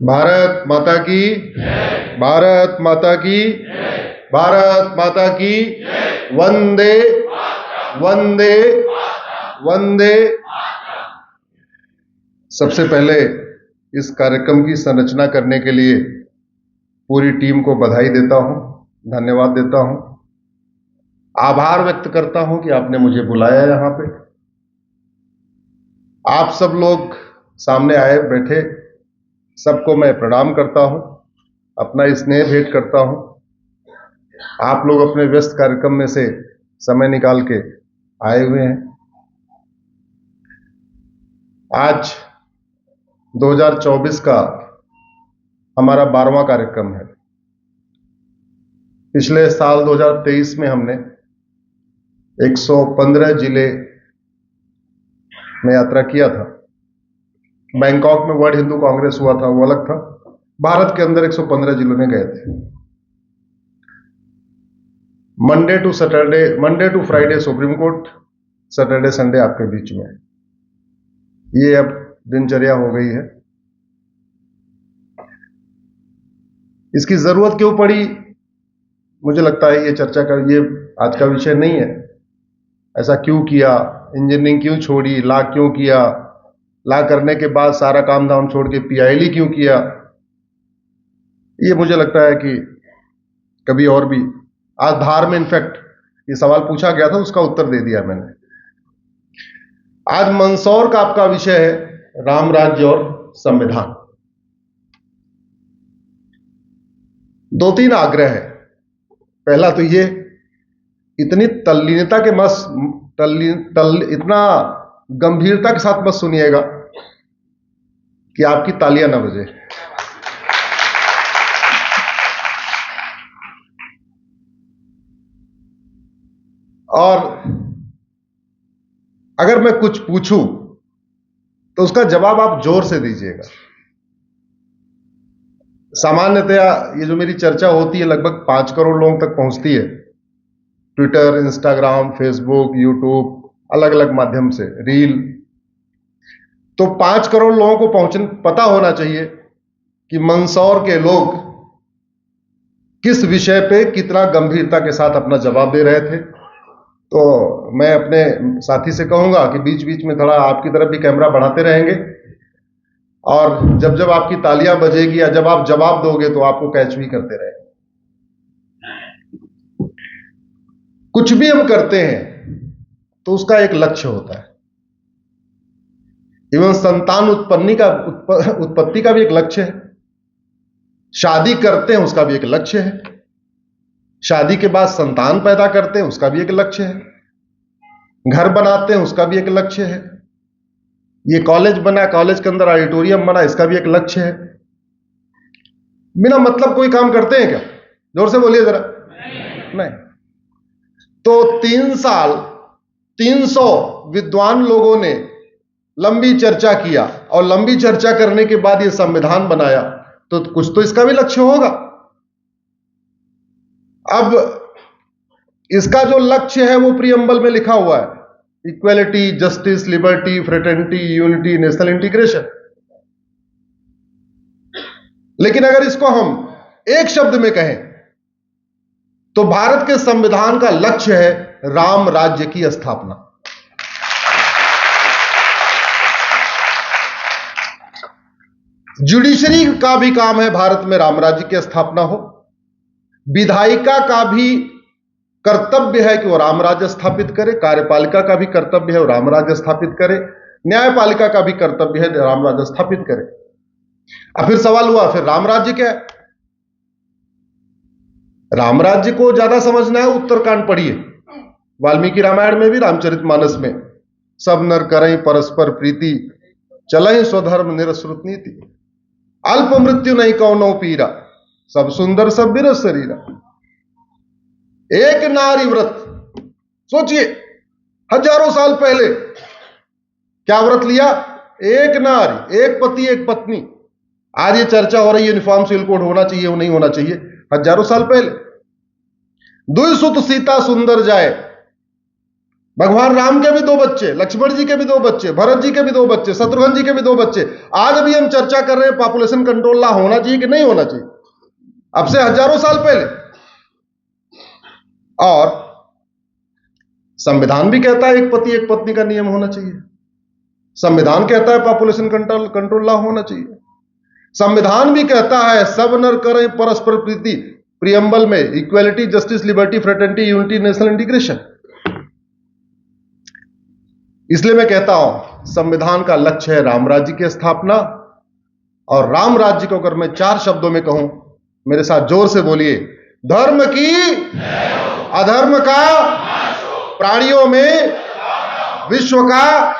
भारत माता की, भारत माता की, भारत माता की, वंदे वंदे वंदे। सबसे पहले इस कार्यक्रम की संरचना करने के लिए पूरी टीम को बधाई देता हूं, धन्यवाद देता हूं, आभार व्यक्त करता हूं कि आपने मुझे बुलाया यहां पे। आप सब लोग सामने आए बैठे, सबको मैं प्रणाम करता हूं, अपना स्नेह भेंट करता हूं। आप लोग अपने व्यस्त कार्यक्रम में से समय निकाल के आए हुए हैं। आज 2024 का हमारा 12वां कार्यक्रम है। पिछले साल 2023 में हमने 115 जिले में यात्रा किया था। बैंकॉक में वर्ल्ड हिंदू कांग्रेस हुआ था, वो अलग था। भारत के अंदर 115 जिलों में गए थे। Monday to Friday Supreme Court, Saturday Sunday आपके बीच में। ये अब दिनचर्या हो गई है। इसकी जरूरत क्यों पड़ी, मुझे लगता है ये चर्चा का ये आज का विषय नहीं है। ऐसा क्यों किया, इंजीनियरिंग क्यों छोड़ी, ला क्यों किया, ला करने के बाद सारा काम धाम छोड़ के पीआईएल क्यों किया, ये मुझे लगता है कि कभी और भी। आज धार में इनफैक्ट ये सवाल पूछा गया था, उसका उत्तर दे दिया मैंने। आज मंदसौर का आपका विषय है राम राज्य और संविधान। 2-3 आग्रह है। पहला तो ये, इतनी तल्लीनता के इतना गंभीरता के साथ मत सुनिएगा कि आपकी तालियां न बजे। और अगर मैं कुछ पूछूं तो उसका जवाब आप जोर से दीजिएगा। सामान्यतया ये जो मेरी चर्चा होती है लगभग 5 करोड़ लोगों तक पहुंचती है। ट्विटर, इंस्टाग्राम, फेसबुक, यूट्यूब, अलग अलग माध्यम से रील। तो 5 करोड़ लोगों को पता होना चाहिए कि मंदसौर के लोग किस विषय पे कितना गंभीरता के साथ अपना जवाब दे रहे थे। तो मैं अपने साथी से कहूंगा कि बीच बीच में थोड़ा आपकी तरफ भी कैमरा बढ़ाते रहेंगे, और जब जब आपकी तालियां बजेगी या जब आप जवाब दोगे तो आपको कैच भी करते रहेंगे। कुछ भी हम करते हैं तो उसका एक लक्ष्य होता है। इवन संतान उत्पत्ति का भी एक लक्ष्य है। शादी करते हैं उसका भी एक लक्ष्य है। शादी के बाद संतान पैदा करते हैं उसका भी एक लक्ष्य है। घर बनाते हैं उसका भी एक लक्ष्य है। ये कॉलेज बना, कॉलेज के अंदर ऑडिटोरियम बना, इसका भी एक लक्ष्य है। बिना मतलब कोई काम करते हैं क्या? जोर से बोलिए जरा। नहीं। तो 3 साल 300 विद्वान लोगों ने लंबी चर्चा किया, और लंबी चर्चा करने के बाद ये संविधान बनाया, तो कुछ तो इसका भी लक्ष्य होगा। अब इसका जो लक्ष्य है वो प्रीएम्बल में लिखा हुआ है, equality, justice, liberty, fraternity, unity, national integration. लेकिन अगर इसको हम एक शब्द में कहें तो भारत के संविधान का लक्ष्य है राम राज्य की स्थापना। जुडिशरी का भी काम है भारत में राम राज्य की स्थापना हो। विधायिका का भी कर्तव्य है कि वो राम राज्य स्थापित करे। कार्यपालिका का भी कर्तव्य है वो राम राज्य स्थापित करे। न्यायपालिका का भी कर्तव्य है राम राज्य स्थापित करे। अब फिर सवाल हुआ, फिर राम राज्य क्या है? राम राज्य को ज्यादा समझना है, उत्तरकांड पढ़िए। वाल्मीकि रामायण में भी, रामचरितमानस में, सब नर करई परस्पर प्रीति, चलई स्वधर्म निरश्रुत नीति, अल्प मृत्यु नहीं कौनो पीरा, सब सुंदर सब बिरस शरीरा। एक नारी व्रत, सोचिए हजारों साल पहले क्या व्रत लिया? एक नारी, एक पति, एक पत्नी। आज ये चर्चा हो रही है यूनिफॉर्म सिविल कोड होना चाहिए, वो नहीं होना चाहिए। हजारों साल पहले दुई सुत सीता सुंदर जाए, भगवान राम के भी 2 बच्चे, लक्ष्मण जी के भी 2 बच्चे, भरत जी के भी 2 बच्चे, शत्रुघ्न जी के भी 2 बच्चे। आज अभी हम चर्चा कर रहे हैं पॉपुलेशन कंट्रोल लॉ होना चाहिए कि नहीं होना चाहिए, अब से हजारों साल पहले। और संविधान भी कहता है एक पति एक पत्नी का नियम होना चाहिए। संविधान कहता है पॉपुलेशन कंट्रोल लॉ होना चाहिए। संविधान भी कहता है सब नर करें परस्पर प्रीति, प्रियम्बल में equality, justice, liberty, fraternity, unity, national integration. इसलिए मैं कहता हूं संविधान का लक्ष्य है राम राज्य की स्थापना। और राम राज्य को अगर मैं 4 शब्दों में कहूं, मेरे साथ जोर से बोलिए, धर्म की, अधर्म का, प्राणियों में, विश्व का।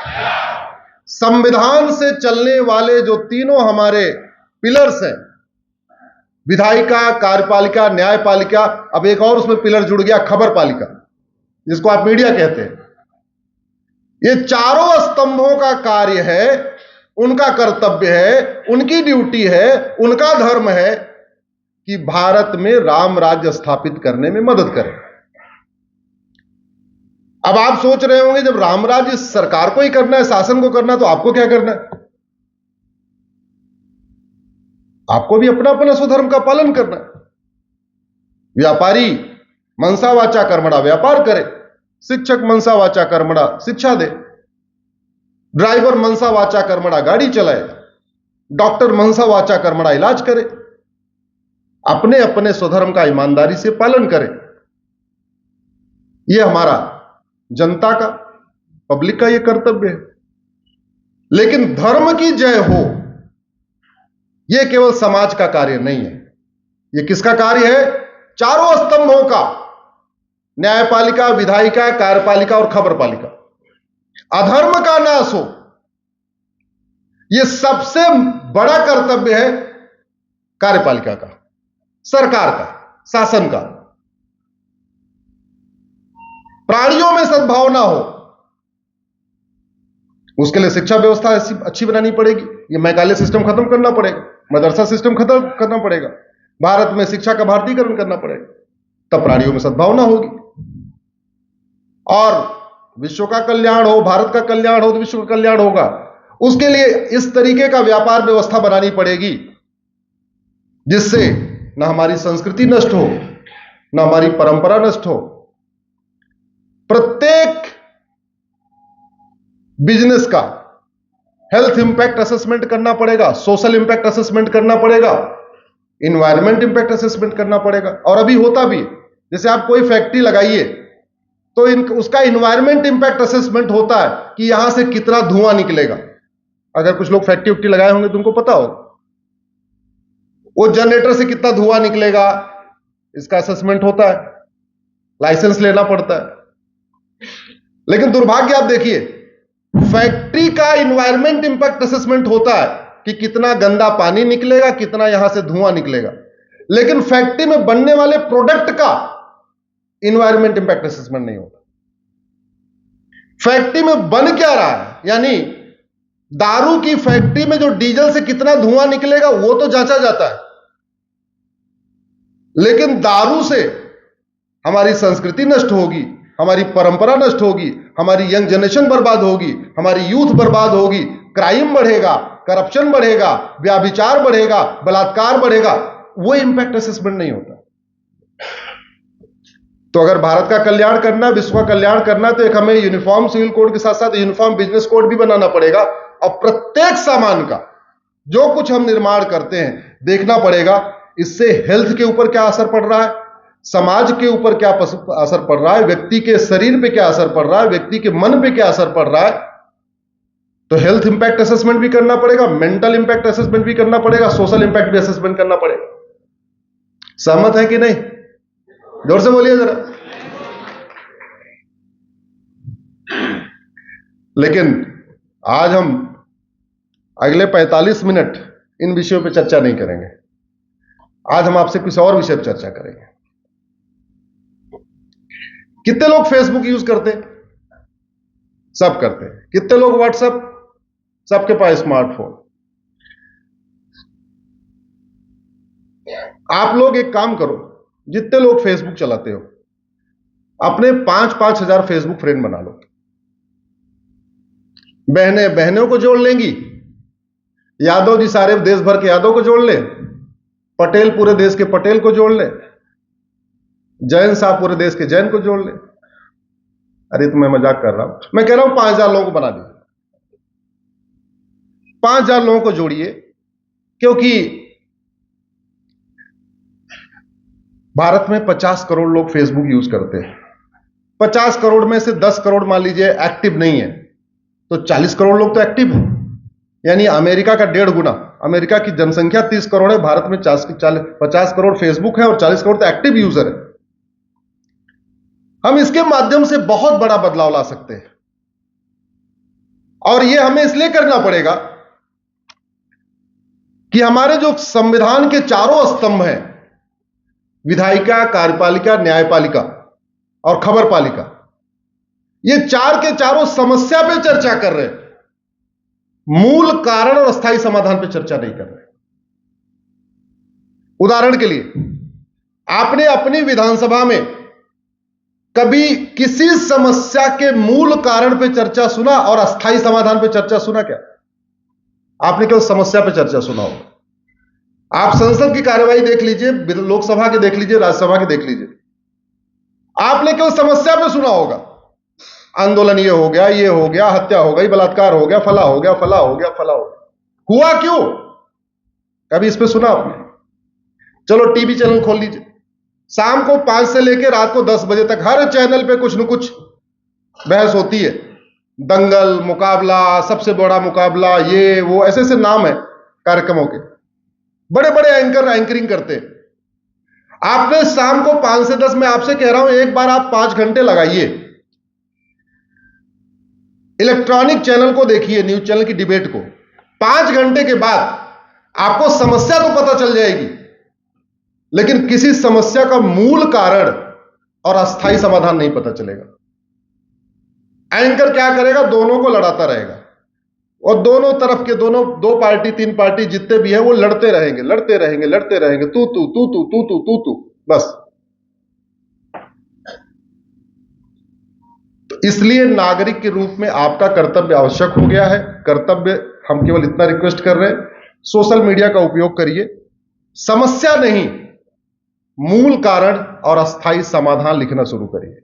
संविधान से चलने वाले जो तीनों हमारे पिलर्स हैं, विधायिका, कार्यपालिका, न्यायपालिका, अब एक और उसमें पिलर जुड़ गया, खबरपालिका, जिसको आप मीडिया कहते हैं। ये चारों स्तंभों का कार्य है, उनका कर्तव्य है, उनकी ड्यूटी है, उनका धर्म है कि भारत में राम राज्य स्थापित करने में मदद करें। अब आप सोच रहे होंगे जब राम राज्य सरकार को ही करना है, शासन को करना है, तो आपको क्या करना है? आपको भी अपना अपना स्वधर्म का पालन करना है। व्यापारी मनसा वाचा कर्मणा व्यापार करे, शिक्षक मनसा वाचा कर्मणा शिक्षा दे, ड्राइवर मनसा वाचा कर्मणा गाड़ी चलाए, डॉक्टर मनसा वाचा कर्मणा इलाज करे। अपने अपने स्वधर्म का ईमानदारी से पालन करें। यह हमारा जनता का, पब्लिक का यह कर्तव्य है। लेकिन धर्म की जय हो, यह केवल समाज का कार्य नहीं है। यह किसका कार्य है? चारों स्तंभों का, न्यायपालिका, विधायिका, कार्यपालिका और खबरपालिका। अधर्म का नाश हो, यह सबसे बड़ा कर्तव्य है कार्यपालिका का, सरकार का, शासन का। प्राणियों में सद्भावना हो, उसके लिए शिक्षा व्यवस्था अच्छी बनानी पड़ेगी। यह मैकाले सिस्टम खत्म करना पड़ेगा, मदरसा सिस्टम खत्म करना पड़ेगा, भारत में शिक्षा का भारतीकरण करना पड़ेगा, तब प्राणियों में सद्भावना होगी। और विश्व का कल्याण हो, भारत का कल्याण हो तो विश्व का कल्याण होगा। उसके लिए इस तरीके का व्यापार व्यवस्था बनानी पड़ेगी जिससे न हमारी संस्कृति नष्ट हो, न हमारी परंपरा नष्ट हो। प्रत्येक बिजनेस का हेल्थ इंपैक्ट असेसमेंट करना पड़ेगा, सोशल इंपैक्ट असेसमेंट करना पड़ेगा, इन्वायरमेंट इंपैक्ट असेसमेंट करना पड़ेगा। और अभी होता भी, जैसे आप कोई फैक्ट्री लगाइए तो उसका इन्वायरमेंट इंपैक्ट असेसमेंट होता है कि यहां से कितना धुआं निकलेगा। अगर कुछ लोग फैक्ट्री उक्ट्री लगाए होंगे तो उनको पता होगा, वो जनरेटर से कितना धुआं निकलेगा, इसका असेसमेंट होता है, लाइसेंस लेना पड़ता है। लेकिन दुर्भाग्य आप देखिए, फैक्ट्री का इन्वायरमेंट इंपैक्ट असेसमेंट होता है कि कितना गंदा पानी निकलेगा, कितना यहां से धुआं निकलेगा, लेकिन फैक्ट्री में बनने वाले प्रोडक्ट का इन्वायरमेंट इंपैक्ट असेसमेंट नहीं होता। फैक्ट्री में बन क्या रहा है, यानी दारू की फैक्ट्री में जो डीजल से कितना धुआं निकलेगा वो तो जांचा जाता है, लेकिन दारू से हमारी संस्कृति नष्ट होगी, हमारी परंपरा नष्ट होगी, हमारी यंग जनरेशन बर्बाद होगी, हमारी यूथ बर्बाद होगी, क्राइम बढ़ेगा, करप्शन बढ़ेगा, व्याभिचार बढ़ेगा, बलात्कार बढ़ेगा। वो इंपैक्ट असेसमेंट नहीं होता। तो अगर भारत का कल्याण करना, विश्व का कल्याण करना, तो एक हमें यूनिफॉर्म सिविल कोड के साथ साथ यूनिफॉर्म बिजनेस कोड भी बनाना पड़ेगा। और प्रत्येक सामान का जो कुछ हम निर्माण करते हैं देखना पड़ेगा इससे हेल्थ के ऊपर क्या असर पड़ रहा है, समाज के ऊपर क्या असर पड़ रहा है, व्यक्ति के शरीर पे क्या असर पड़ रहा है, व्यक्ति के मन पे क्या असर पड़ रहा है। तो हेल्थ इंपैक्ट असेसमेंट भी करना पड़ेगा, मेंटल इंपैक्ट असेसमेंट भी करना पड़ेगा, सोशल इंपैक्ट भी असेसमेंट करना पड़ेगा। सहमत है कि नहीं? जोर से बोलिए जरा। लेकिन आज हम अगले 45 मिनट इन विषयों पर चर्चा नहीं करेंगे। आज हम आपसे कुछ और विषय पर चर्चा करेंगे। कितने लोग फेसबुक यूज करते? सब करते हैं। कितने लोग व्हाट्सएप? सबके पास स्मार्टफोन। आप लोग एक काम करो, जितने लोग फेसबुक चलाते हो अपने 5-5 हजार फेसबुक फ्रेंड बना लो। बहनें बहनों को जोड़ लेंगी, यादव जी सारे देश भर के यादव को जोड़ ले, पटेल पूरे देश के पटेल को जोड़ ले, जैन साहब पूरे देश के जैन को जोड़ ले। अरे तो मैं मजाक कर रहा हूं, मैं कह रहा हूं 5,000 लोगों को बना दीजिए, 5,000 लोगों को जोड़िए, क्योंकि भारत में 50 करोड़ लोग फेसबुक यूज करते हैं। 50 करोड़ में से 10 करोड़ मान लीजिए एक्टिव नहीं है, तो 40 करोड़ लोग तो एक्टिव हैं, यानी अमेरिका का 1.5 गुना। अमेरिका की जनसंख्या 30 करोड़ है, भारत में 50 करोड़ फेसबुक है और 40 करोड़ तो एक्टिव यूजर है। हम इसके माध्यम से बहुत बड़ा बदलाव ला सकते हैं, और यह हमें इसलिए करना पड़ेगा कि हमारे जो संविधान के चारों स्तंभ हैं, विधायिका, कार्यपालिका, न्यायपालिका और खबरपालिका, ये चार के चारों समस्या पे चर्चा कर रहे हैं, मूल कारण और अस्थायी समाधान पे चर्चा नहीं कर रहे। उदाहरण के लिए, आपने अपनी विधानसभा में कभी किसी समस्या के मूल कारण पे चर्चा सुना और अस्थायी समाधान पे चर्चा सुना क्या? आपने केवल समस्या पे चर्चा सुना होगा। आप संसद की कार्यवाही देख लीजिए, लोकसभा के देख लीजिए, राज्यसभा के देख लीजिए, आपने केवल समस्या पे सुना होगा। आंदोलन ये हो गया, ये हो गया, हत्या हो गई, बलात्कार हो गया, फला हो गया, फला हो गया, फला हो गया। हुआ क्यों? कभी इस पे सुना आपने? चलो टीवी चैनल खोल लीजिए, शाम को 5 से लेकर रात को 10 बजे तक हर चैनल पे कुछ न कुछ बहस होती है। दंगल, मुकाबला, सबसे बड़ा मुकाबला, ये वो, ऐसे ऐसे नाम है कार्यक्रमों के। बड़े बड़े एंकर एंकरिंग करते हैं। आपने शाम को 5 से 10, मैं आपसे कह रहा हूं, एक बार आप 5 घंटे लगाइए, इलेक्ट्रॉनिक चैनल को देखिए, न्यूज चैनल की डिबेट को। 5 घंटे के बाद आपको समस्या तो पता चल जाएगी, लेकिन किसी समस्या का मूल कारण और अस्थायी समाधान नहीं पता चलेगा। एंकर क्या करेगा? दोनों को लड़ाता रहेगा, और दोनों तरफ के दोनों 2 पार्टी 3 पार्टी जितने भी हैं वो लड़ते रहेंगे, लड़ते रहेंगे, लड़ते रहेंगे, तू तू तू तू तू तू तू तू, बस। तो इसलिए नागरिक के रूप में आपका कर्तव्य आवश्यक हो गया है। कर्तव्य, हम केवल इतना रिक्वेस्ट कर रहे हैं, सोशल मीडिया का उपयोग करिए, समस्या नहीं, मूल कारण और अस्थायी समाधान लिखना शुरू करिए।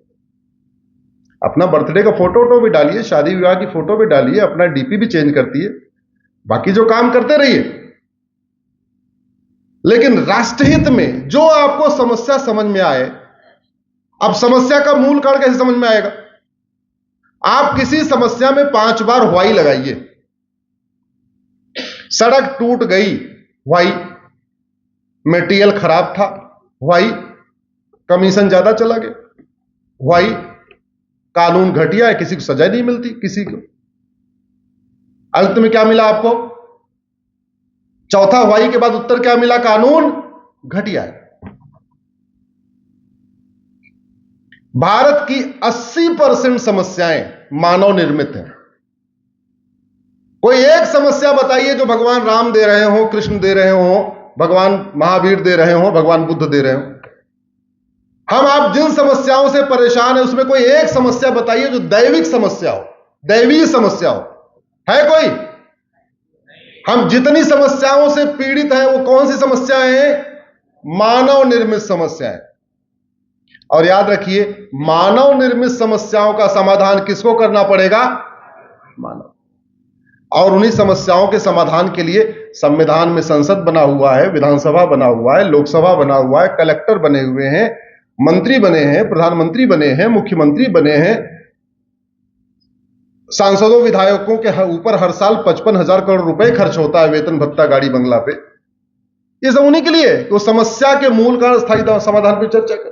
अपना बर्थडे का फोटो भी डालिए, शादी विवाह की फोटो भी डालिए, अपना डीपी भी चेंज करती है, बाकी जो काम करते रहिए, लेकिन राष्ट्रहित में जो आपको समस्या समझ में आए। अब समस्या का मूल कारण कैसे समझ में आएगा? आप किसी समस्या में 5 बार वाई लगाइए। सड़क टूट गई, वाई। मटेरियल खराब था, वाई। कमीशन ज्यादा चला गया, वाई। कानून घटिया है, किसी को सजा नहीं मिलती, किसी को। अंत में क्या मिला आपको? चौथा वाई के बाद उत्तर क्या मिला? कानून घटिया है। भारत की 80% समस्याएं मानव निर्मित हैं। कोई एक समस्या बताइए जो भगवान राम दे रहे हो, कृष्ण दे रहे हो, भगवान महावीर दे रहे हो, भगवान बुद्ध दे रहे हो। हम आप जिन समस्याओं से परेशान है, उसमें कोई एक समस्या बताइए जो दैविक समस्या हो, दैवीय समस्या हो। है कोई? हम जितनी समस्याओं से पीड़ित हैं, वो कौन सी समस्याएं हैं? मानव निर्मित समस्याएं। और याद रखिए, मानव निर्मित समस्याओं का समाधान किसको करना पड़ेगा? मानव। और उन्हीं समस्याओं के समाधान के लिए संविधान में संसद बना हुआ है, विधानसभा बना हुआ है, लोकसभा बना हुआ है, कलेक्टर बने हुए हैं, मंत्री बने हैं, प्रधानमंत्री बने हैं, मुख्यमंत्री बने हैं। सांसदों विधायकों के ऊपर हर साल 55,000 करोड़ रुपए खर्च होता है, वेतन भत्ता, गाड़ी बंगला पे। ये सब उन्हीं के लिए कि वो समस्या के मूल कारण स्थायी समाधान पर चर्चा करें।